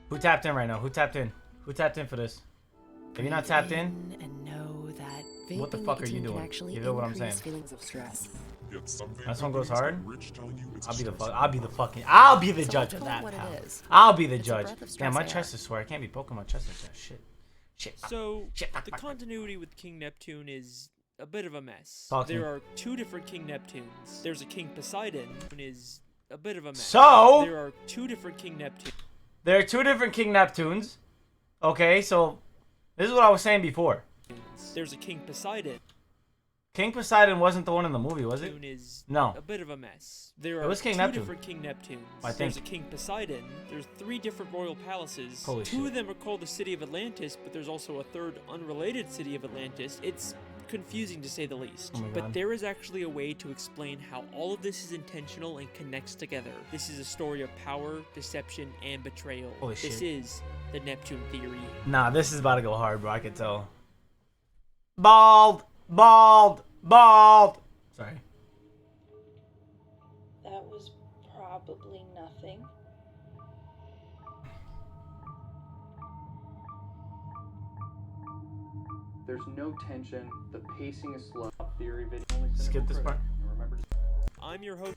Who tapped in right now? Who tapped in? Who tapped in for this? If you're not tapped in, and know that what the fuck are you doing? You know what I'm saying? Feelings of stress. This one goes hard. I'll be the judge of that. I'll be the judge. Damn, my chest is sore. I can't be poking my chest like that. Shit. So the continuity with King Neptune is a bit of a mess. There are two different King Neptunes. There's a King Poseidon, who is a bit of a mess. So there are two different King Neptunes. There are two different King Neptunes. Okay, so this is what I was saying before. There's a King Poseidon. King Poseidon wasn't the one in the movie, was it? No. A bit of a mess. There It was are King two Neptune. different King Neptunes. I think. There's a King Poseidon. There's 3 different royal palaces. Holy Two shit. of them are called the City of Atlantis, but there's also a third unrelated City of Atlantis. It's confusing to say the least. Oh my but God. there is actually a way to explain how all of this is intentional and connects together. This is a story of power, deception, and betrayal. Holy This shit. is the Neptune theory. Nah, this is about to go hard, bro. I can tell. Bald. Sorry. That was probably nothing. There's no tension. The pacing is slow. Theory video. Only Skip this part. And remember to I'm your host.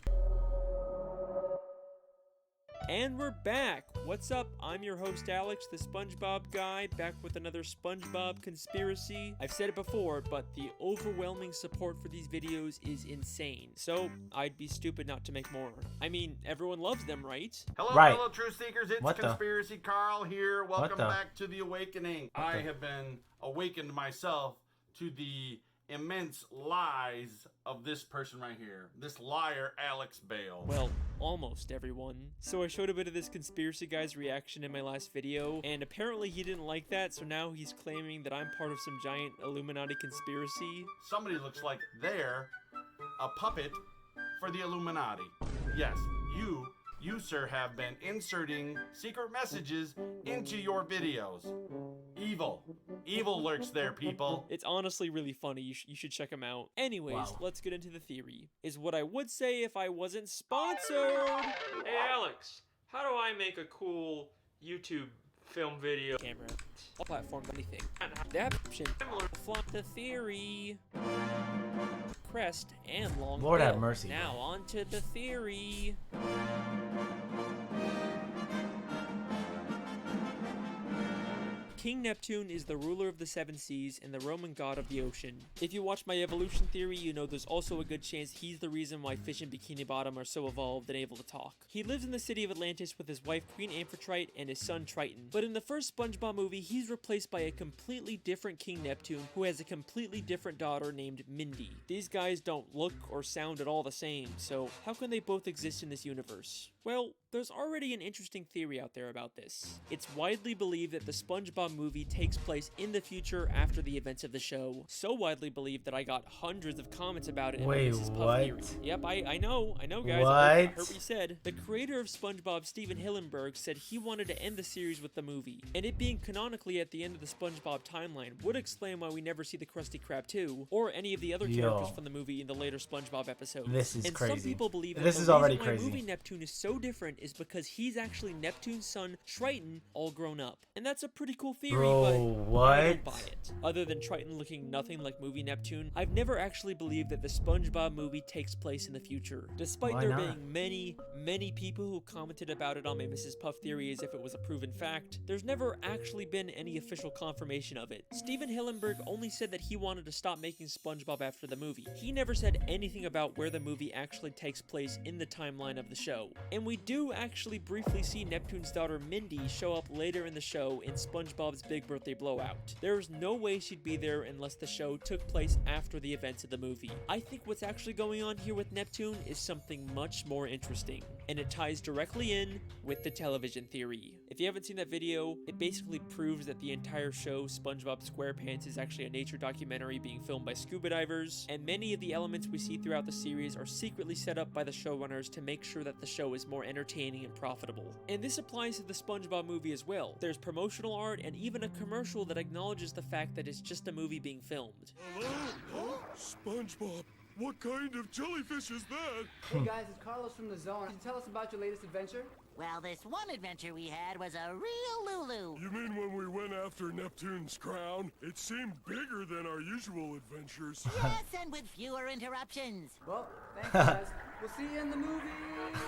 And we're back! What's up? I'm your host Alex, the SpongeBob guy, back with another SpongeBob conspiracy. I've said it before, but the overwhelming support for these videos is insane. So, I'd be stupid not to make more. I mean, everyone loves them, right? Hello, Right. fellow truth seekers. It's What the- Conspiracy Carl here. Welcome the- back to The Awakening. I have been awakened myself to the immense lies of this person right here. This liar, Alex Bale. Well, almost everyone. So I showed a bit of this conspiracy guy's reaction in my last video, and apparently he didn't like that, so now he's claiming that I'm part of some giant Illuminati conspiracy. Somebody looks like they're a puppet for the Illuminati. Yes, you sir, have been inserting secret messages into your videos. Evil lurks there, people. It's honestly really funny. You should check him out. Anyways, Wow. let's get into the theory. Is what I would say if I wasn't sponsored. Hey Alex, how do I make a cool YouTube film video? Camera. All platforms, anything. That option. The theory. Crest and long Lord have bill. mercy. Now on to the theory. King Neptune is the ruler of the 7 seas and the Roman god of the ocean. If you watch my evolution theory, you know there's also a good chance he's the reason why fish in Bikini Bottom are so evolved and able to talk. He lives in the city of Atlantis with his wife Queen Amphitrite and his son Triton. But in the first SpongeBob movie, he's replaced by a completely different King Neptune who has a completely different daughter named Mindy. These guys don't look or sound at all the same, so how can they both exist in this universe? Well, there's already an interesting theory out there about this. It's widely believed that the SpongeBob movie takes place in the future after the events of the show. So widely believed that I got hundreds of comments about it in my Wait, Mrs. Puff what? theory. Yep, I know guys. What? I heard what you said. The creator of SpongeBob, Steven Hillenburg, said he wanted to end the series with the movie. And it being canonically at the end of the SpongeBob timeline would explain why we never see the Krusty Krab 2 or any of the other characters from the movie in the later SpongeBob episodes. This is and crazy. some people believe that This the is already reason why crazy. movie Neptune is so different is because he's actually Neptune's son, Triton, all grown up. And that's a pretty cool theory, Bro, but what? I don't buy it. Other than Triton looking nothing like movie Neptune, I've never actually believed that the SpongeBob movie takes place in the future. Despite Why there not? being many people who commented about it on my Mrs. Puff theory as if it was a proven fact, there's never actually been any official confirmation of it. Steven Hillenburg only said that he wanted to stop making SpongeBob after the movie. He never said anything about where the movie actually takes place in the timeline of the show. And we do actually briefly see Neptune's daughter Mindy show up later in the show in SpongeBob's Big Birthday Blowout. There's no way she'd be there unless the show took place after the events of the movie. I think what's actually going on here with Neptune is something much more interesting, and it ties directly in with the television theory. If you haven't seen that video, it basically proves that the entire show, SpongeBob SquarePants, is actually a nature documentary being filmed by scuba divers, and many of the elements we see throughout the series are secretly set up by the showrunners to make sure that the show is more entertaining and profitable. And this applies to the SpongeBob movie as well. There's promotional art and even a commercial that acknowledges the fact that it's just a movie being filmed. Hello? SpongeBob, What kind of jellyfish is that? Hey guys, it's Carlos from the Zone. Can you tell us about your latest adventure? Well, this one adventure we had was a real Lulu. You mean when we went after Neptune's crown? It seemed bigger than our usual adventures. Yes, and with fewer interruptions. Well, thanks guys. We'll see you in the movie.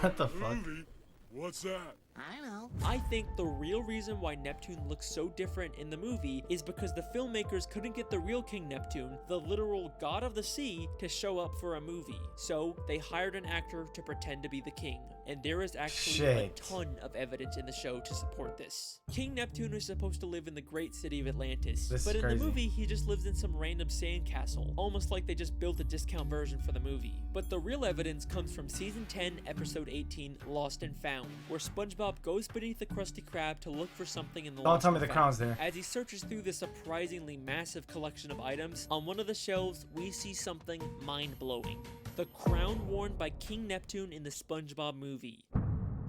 What the fuck? Movie? What's that? I know. I think the real reason why Neptune looks so different in the movie is because the filmmakers couldn't get the real King Neptune, the literal god of the sea, to show up for a movie. So they hired an actor to pretend to be the king. And there is actually a ton of evidence in the show to support this. King Neptune is supposed to live in the great city of Atlantis, but in the movie he just lives in some random sandcastle, almost like they just built a discount version for the movie. But the real evidence comes from season 10, episode 18, Lost and Found, where SpongeBob goes beneath the Krusty Krab to look for something in the Don't tell me the crown's there. As he searches through the surprisingly massive collection of items, on one of the shelves we see something mind-blowing. The crown worn by King Neptune in the SpongeBob movie.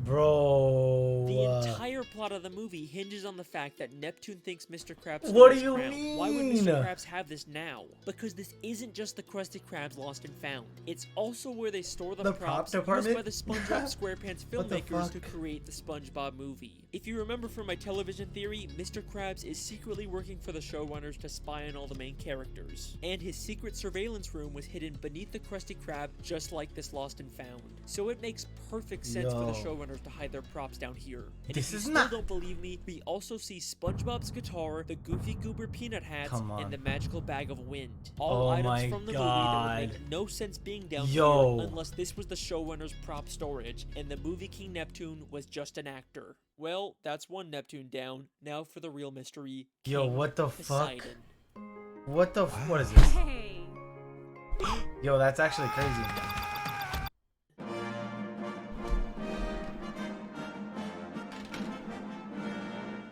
Bro. The entire plot of the movie hinges on the fact that Neptune thinks Mr. Krabs stole What do his you crown. mean? Why would Mr. Krabs have this now? Because this isn't just the Krusty Krabs Lost and Found. It's also where they store the props used by the SpongeBob SquarePants filmmakers to create the SpongeBob movie. If you remember from my television theory, Mr. Krabs is secretly working for the showrunners to spy on all the main characters. And his secret surveillance room was hidden beneath the Krusty Krab, just like this Lost and Found. So it makes perfect sense for the showrunners to hide their props down here. And if you still don't believe me, we also see SpongeBob's guitar, the Goofy Goober peanut hats, and the magical bag of wind. All items from the movie that would make no sense being down here unless this was the showrunner's prop storage and the movie King Neptune was just an actor. Well, that's one Neptune down. Now for the real mystery. Yo, King what the Poseidon. fuck? What the what is this? Hey. Yo, that's actually crazy.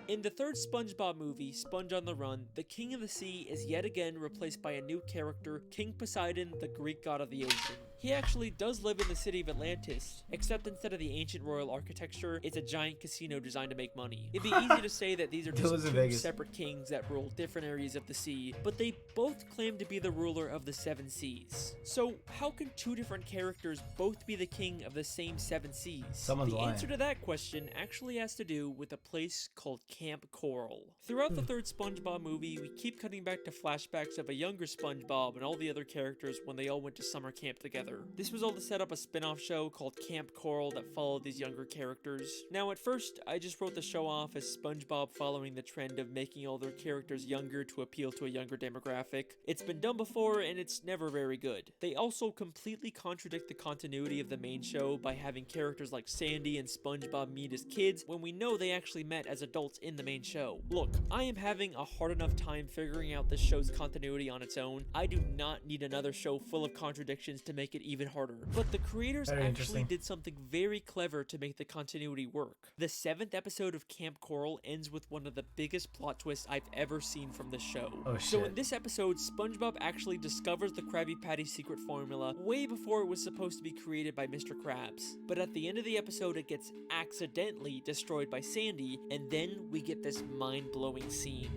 In the third SpongeBob movie, Sponge on the Run, the King of the Sea is yet again replaced by a new character, King Poseidon, the Greek god of the ocean. He actually does live in the city of Atlantis, except instead of the ancient royal architecture, it's a giant casino designed to make money. It'd be easy to say that these are just two separate kings that rule different areas of the sea, but they both claim to be the ruler of the seven seas. So how can two different characters both be the king of the same seven seas? Someone's lying. The answer to that question actually has to do with a place called Camp Coral. Throughout the third SpongeBob movie, we keep cutting back to flashbacks of a younger SpongeBob and all the other characters when they all went to summer camp together. This was all to set up a spin-off show called Camp Coral that followed these younger characters. Now at first, I just wrote the show off as SpongeBob following the trend of making all their characters younger to appeal to a younger demographic. It's been done before and it's never very good. They also completely contradict the continuity of the main show by having characters like Sandy and SpongeBob meet as kids when we know they actually met as adults in the main show. Look, I am having a hard enough time figuring out this show's continuity on its own. I do not need another show full of contradictions to make it even harder. But the creators actually did something very clever to make the continuity work. The 7th episode of Camp Coral ends with one of the biggest plot twists I've ever seen from this show. So in this episode, SpongeBob actually discovers the Krabby Patty secret formula way before it was supposed to be created by Mr. Krabs. But at the end of the episode, it gets accidentally destroyed by Sandy, and then we get this mind-blowing scene.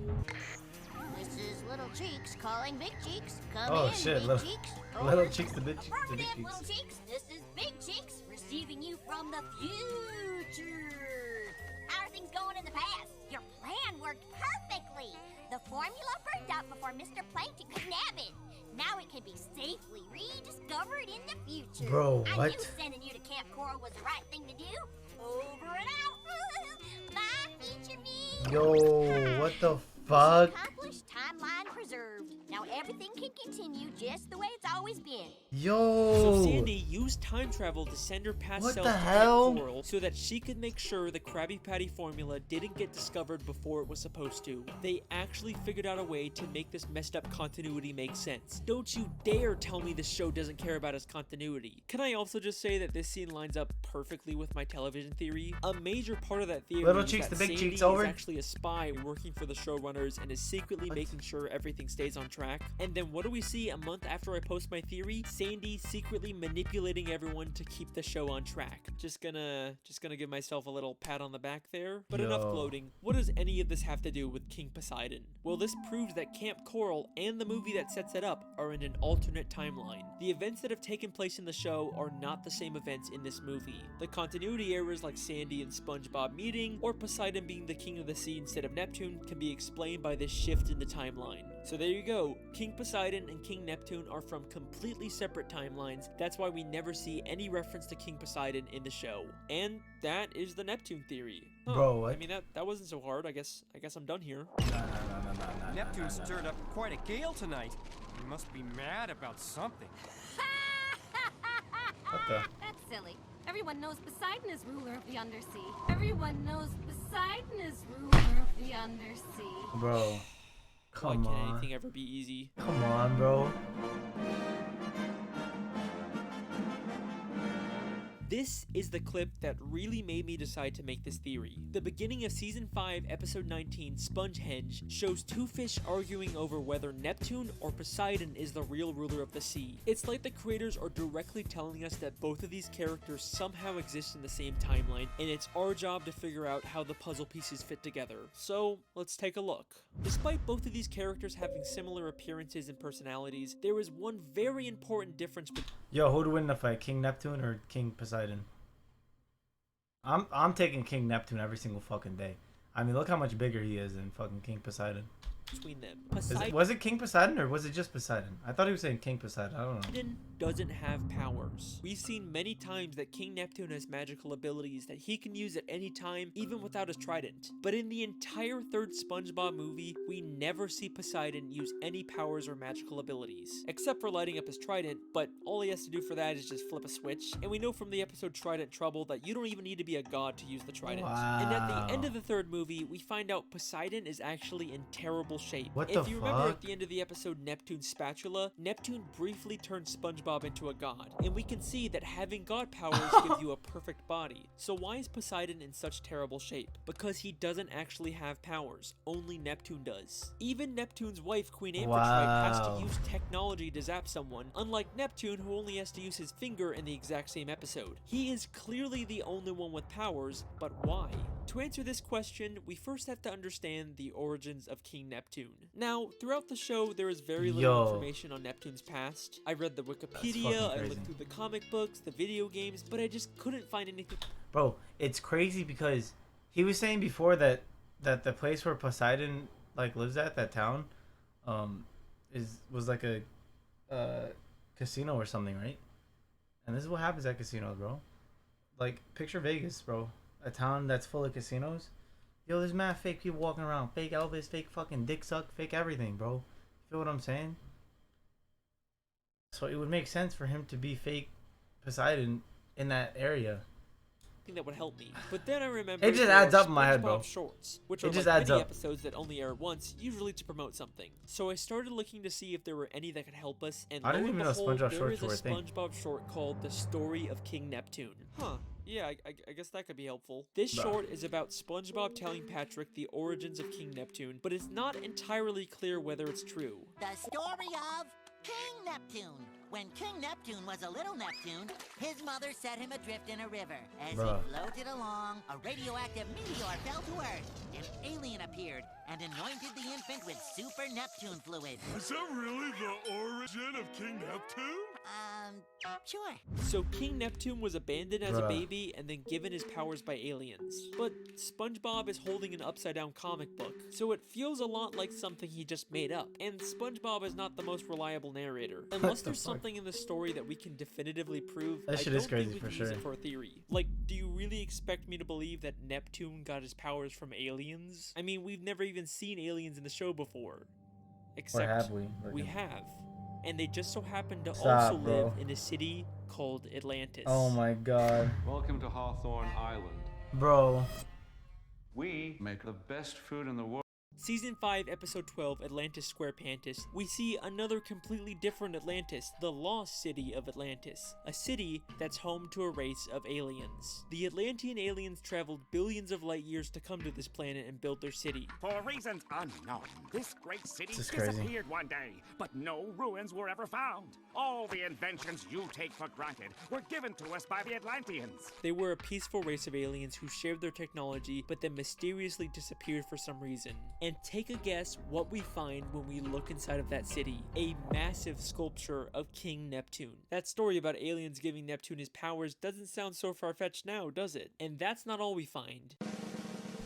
This is Little Cheeks calling Big Cheeks. Come in, shit, Big Cheeks. Little Cheeks, the big cheeks. Affirmative, Little Cheeks. This is Big Cheeks receiving you from the future. How are things going in the past? Your plan worked perfectly. The formula burned up before Mr. Plankton could nab it. Now it can be safely rediscovered in the future. Bro, I what? knew sending you to Camp Coral was the right thing to do. Over and out. Bye, future me. Yo, what the fuck? Accomplished, timeline preserved. Now everything can continue just the way it's always been. Yo. So Sandy used time travel to send her past self to Camp Coral so that she could make sure the Krabby Patty formula didn't get discovered before it was supposed to. They actually figured out a way to make this messed up continuity make sense. Don't you dare tell me this show doesn't care about its continuity. Can I also just say that this scene lines up perfectly with my television theory? A major part of that theory Little is Cheeks, that the big Sandy cheeks over. is actually a spy working for the showrunners and is secretly making sure everything stays on track. And then what do we see a month after I post my theory? Sandy secretly manipulating everyone to keep the show on track. Just gonna give myself a little pat on the back there. But enough gloating. What does any of this have to do with King Poseidon? Well, this proves that Camp Coral and the movie that sets it up are in an alternate timeline. The events that have taken place in the show are not the same events in this movie. The continuity errors like Sandy and SpongeBob meeting, or Poseidon being the king of the sea instead of Neptune, can be explained by this shift in the timeline. So there you go. King Poseidon and King Neptune are from completely separate timelines. That's why we never see any reference to King Poseidon in the show. And that is the Neptune theory. Huh. Bro, what? I mean, that wasn't so hard. I guess I'm done here. Neptune stirred up quite a gale tonight. He must be mad about something. What the? That's silly. Everyone knows Poseidon is ruler of the undersea. Everyone knows Poseidon is ruler of the undersea. Bro, come Why on. can't anything ever be easy? Come on, bro. This is the clip that really made me decide to make this theory. The beginning of Season 5, Episode 19, Spongehenge, shows two fish arguing over whether Neptune or Poseidon is the real ruler of the sea. It's like the creators are directly telling us that both of these characters somehow exist in the same timeline, and it's our job to figure out how the puzzle pieces fit together. So, let's take a look. Despite both of these characters having similar appearances and personalities, there is one very important difference between Yo, who'd win the fight, King Neptune or King Poseidon? I'm taking King Neptune every single fucking day. I mean, look how much bigger he is than fucking King Poseidon. them. Was it King Poseidon or was it just Poseidon? I thought he was saying King Poseidon. I don't know. Poseidon doesn't have powers. We've seen many times that King Neptune has magical abilities that he can use at any time, even without his trident. But in the entire third SpongeBob movie, we never see Poseidon use any powers or magical abilities, except for lighting up his trident, but all he has to do for that is just flip a switch. And we know from the episode Trident Trouble that you don't even need to be a god to use the trident. Wow. And at the end of the third movie, we find out Poseidon is actually in terrible shape. What If the you remember fuck? at the end of the episode Neptune's Spatula, Neptune briefly turns SpongeBob into a god, and we can see that having god powers give you a perfect body. So why is Poseidon in such terrible shape? Because he doesn't actually have powers, only Neptune does. Even Neptune's wife, Queen Amphitrite, has Wow. to use technology to zap someone, unlike Neptune, who only has to use his finger in the exact same episode. He is clearly the only one with powers, but why? To answer this question, we first have to understand the origins of King Neptune. Now, throughout the show, there is very little information on Neptune's past. I read the Wikipedia, I looked through the comic books, the video games, but I just couldn't find anything. Bro, it's crazy because he was saying before that the place where Poseidon like lives at, that town, was like a casino or something, right? And this is what happens at casinos, bro. Like, picture Vegas, bro. A town that's full of casinos. Yo, there's mad fake people walking around. Fake Elvis, fake fucking dick suck, fake everything, bro. You feel what I'm saying? So it would make sense for him to be fake Poseidon in that area. Thing that would help me. But then I remember It just there adds are up in my head, bro. SpongeBob Shorts, which It are just like adds mini up. episodes that only air once, usually to promote something. So I started looking to see if there were any that could help us, and I didn't lo and even know behold, SpongeBob there Shorts is a were a thing. SpongeBob short called The Story of King Neptune. Huh. Yeah, I guess that could be helpful. This Bruh. short is about SpongeBob telling Patrick the origins of King Neptune, but it's not entirely clear whether it's true. The story of King Neptune. When King Neptune was a little Neptune, his mother set him adrift in a river. As Bruh. he floated along, a radioactive meteor fell to Earth. An alien appeared and anointed the infant with super Neptune fluid. Is that really the origin of King Neptune? Sure. So King Neptune was abandoned as a Bruh. baby and then given his powers by aliens. But SpongeBob is holding an upside-down comic book, so it feels a lot like something he just made up. And SpongeBob is not the most reliable narrator. Unless there's something in the story that we can definitively prove, That I shit don't is crazy think we for can use sure. it for a theory. Like, do you really expect me to believe that Neptune got his powers from aliens? I mean, we've never even seen aliens in the show before. Except have we? we have. And they just so happen to Stop, also bro. live in a city called Atlantis. Oh my god. Welcome to Hawthorne Island. Bro. We make the best food in the world. Season 5, Episode 12, Atlantis Square Pantis, we see another completely different Atlantis, the Lost City of Atlantis, a city that's home to a race of aliens. The Atlantean aliens traveled billions of light years to come to this planet and build their city. For reasons unknown, this great city This is crazy. disappeared one day, but no ruins were ever found. All the inventions you take for granted were given to us by the Atlanteans. They were a peaceful race of aliens who shared their technology, but then mysteriously disappeared for some reason. And take a guess what we find when we look inside of that city. A massive sculpture of King Neptune. That story about aliens giving Neptune his powers doesn't sound so far-fetched now, does it? And that's not all we find.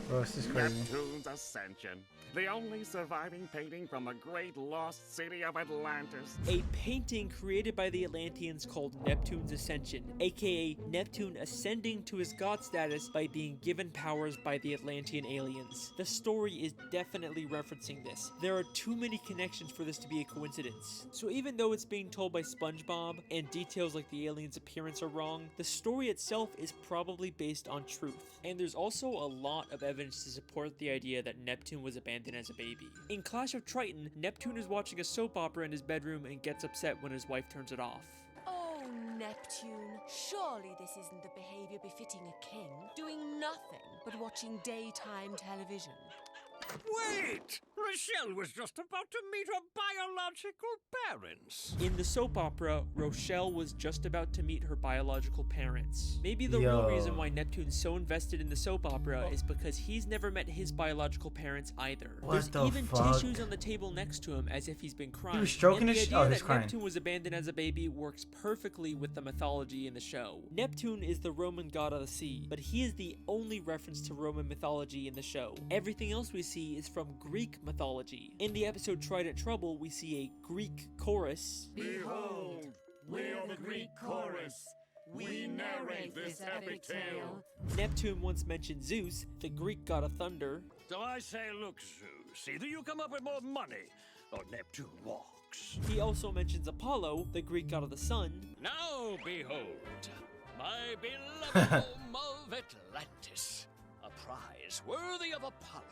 Bro, this is crazy. Neptune's Ascension, the only surviving painting from the great lost city of Atlantis. A painting created by the Atlanteans called Neptune's Ascension, aka Neptune ascending to his god status by being given powers by the Atlantean aliens. The story is definitely referencing this. There are too many connections for this to be a coincidence. So even though it's being told by SpongeBob and details like the aliens' appearance are wrong, the story itself is probably based on truth. And there's also a lot of evidence to support the idea that Neptune was abandoned as a baby. In Clash of Triton, Neptune is watching a soap opera in his bedroom and gets upset when his wife turns it off. Oh, Neptune, surely this isn't the behavior befitting a king, doing nothing but watching daytime television. Wait! Rochelle was just about to meet her biological parents. In the soap opera, Rochelle was just about to meet her biological parents. Maybe the real reason why Neptune's so invested in the soap opera is because he's never met his biological parents either. There's even tissues on the table next to him as if he's been crying. He was stroking and his... the Oh, idea he's that crying. Neptune was abandoned as a baby works perfectly with the mythology in the show. Neptune is the Roman god of the sea, but he is the only reference to Roman mythology in the show. Everything else we see is from Greek mythology. In the episode Trident Trouble, we see a Greek chorus. Behold, we are the Greek chorus. We narrate this epic tale. Neptune once mentioned Zeus, the Greek god of thunder. So I say, look, Zeus, either you come up with more money, or Neptune walks. He also mentions Apollo, the Greek god of the sun. Now behold, my beloved home of Atlantis, a prize worthy of Apollo.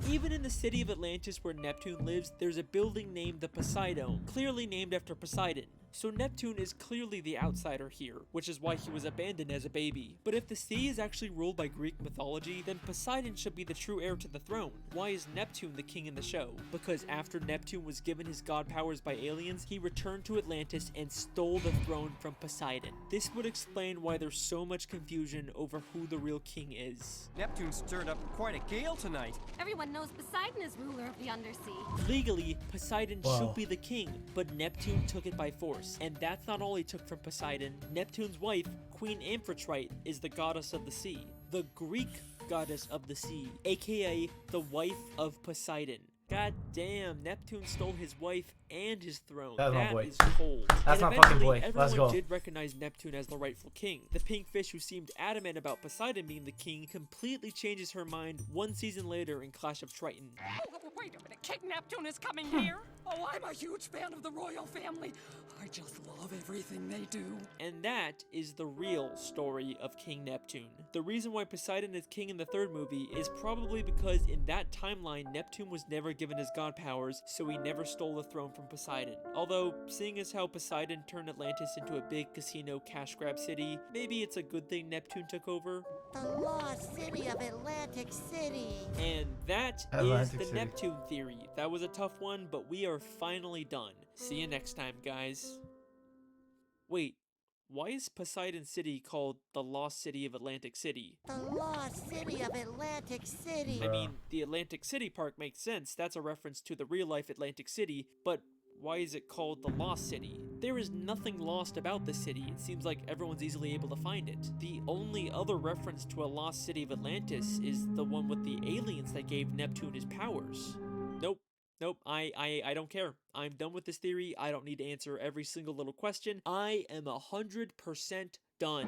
Even in the city of Atlantis where Neptune lives, there's a building named the Poseidon, clearly named after Poseidon. So Neptune is clearly the outsider here, which is why he was abandoned as a baby. But if the sea is actually ruled by Greek mythology, then Poseidon should be the true heir to the throne. Why is Neptune the king in the show? Because after Neptune was given his god powers by aliens, he returned to Atlantis and stole the throne from Poseidon. This would explain why there's so much confusion over who the real king is. Neptune stirred up quite a gale tonight. Everyone knows Poseidon is ruler of the undersea. Legally, Poseidon should be the king, but Neptune took it by force. And that's not all he took from Poseidon. Neptune's wife, Queen Amphitrite, is the goddess of the sea. The Greek goddess of the sea, aka the wife of Poseidon. God damn, Neptune stole his wife and his throne. That's my boy. Is cold. That's and my fucking boy. everyone Let's go. did recognize Neptune as the rightful king. The pink fish who seemed adamant about Poseidon being the king completely changes her mind one season later in Clash of Triton. Oh, wait a minute, King Neptune is coming here? Oh, I'm a huge fan of the royal family. I just love everything they do. And that is the real story of King Neptune. The reason why Poseidon is king in the third movie is probably because in that timeline, Neptune was never given his god powers, so he never stole the throne from Poseidon. Although, seeing as how Poseidon turned Atlantis into a big casino cash grab city, maybe it's a good thing Neptune took over. The lost city of Atlantic City. And that Atlantic is the City. Neptune theory. That was a tough one, but we are finally done. See you next time, guys. Wait, why is Poseidon City called the Lost City of Atlantic City? The lost city of Atlantic City. I mean, the Atlantic City Park makes sense. That's a reference to the real-life Atlantic City, but why is it called the Lost City? There is nothing lost about the city. It seems like everyone's easily able to find it. The only other reference to a lost city of Atlantis is the one with the aliens that gave Neptune his powers. Nope, I don't care. I'm done with this theory. I don't need to answer every single little question. I am 100% done.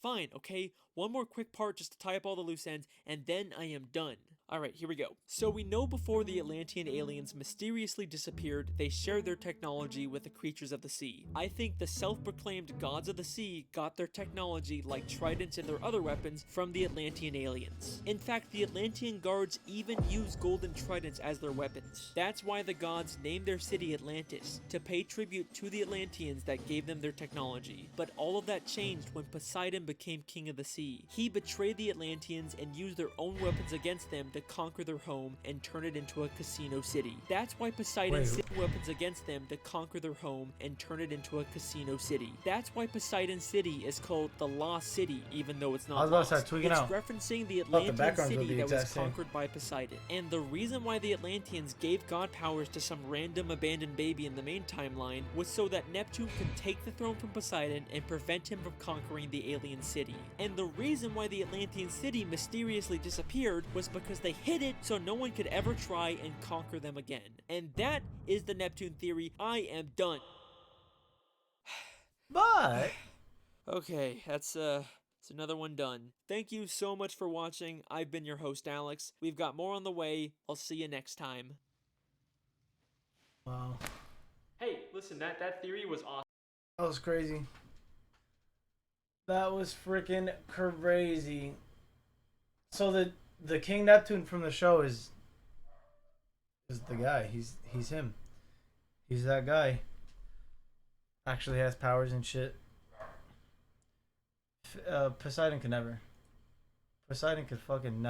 Fine, okay? One more quick part just to tie up all the loose ends, and then I am done. Alright, here we go. So we know before the Atlantean aliens mysteriously disappeared, they shared their technology with the creatures of the sea. I think the self-proclaimed gods of the sea got their technology, like tridents and their other weapons, from the Atlantean aliens. In fact, the Atlantean guards even use golden tridents as their weapons. That's why the gods named their city Atlantis, to pay tribute to the Atlanteans that gave them their technology. But all of that changed when Poseidon became king of the sea. He betrayed the Atlanteans and used their own weapons against them to conquer their home and turn it into a casino city. That's why Poseidon sent weapons against them to conquer their home and turn it into a casino city. That's why Poseidon City is called the Lost City, even though it's not lost. It's referencing the Atlantean city that was conquered by Poseidon. And the reason why the Atlanteans gave god powers to some random abandoned baby in the main timeline was so that Neptune could take the throne from Poseidon and prevent him from conquering the alien city. And the reason why the Atlantean city mysteriously disappeared was because they hid it so no one could ever try and conquer them again. And that is the Neptune theory. I am done. But okay, that's another one done. Thank you so much for watching. I've been your host, Alex. We've got more on the way. I'll see you next time. Wow. Hey, listen, that theory was awesome. That was crazy. That was freaking crazy. So the King Neptune from the show is the guy. He's him. He's that guy. Actually has powers and shit. Poseidon could never. Poseidon could fucking never.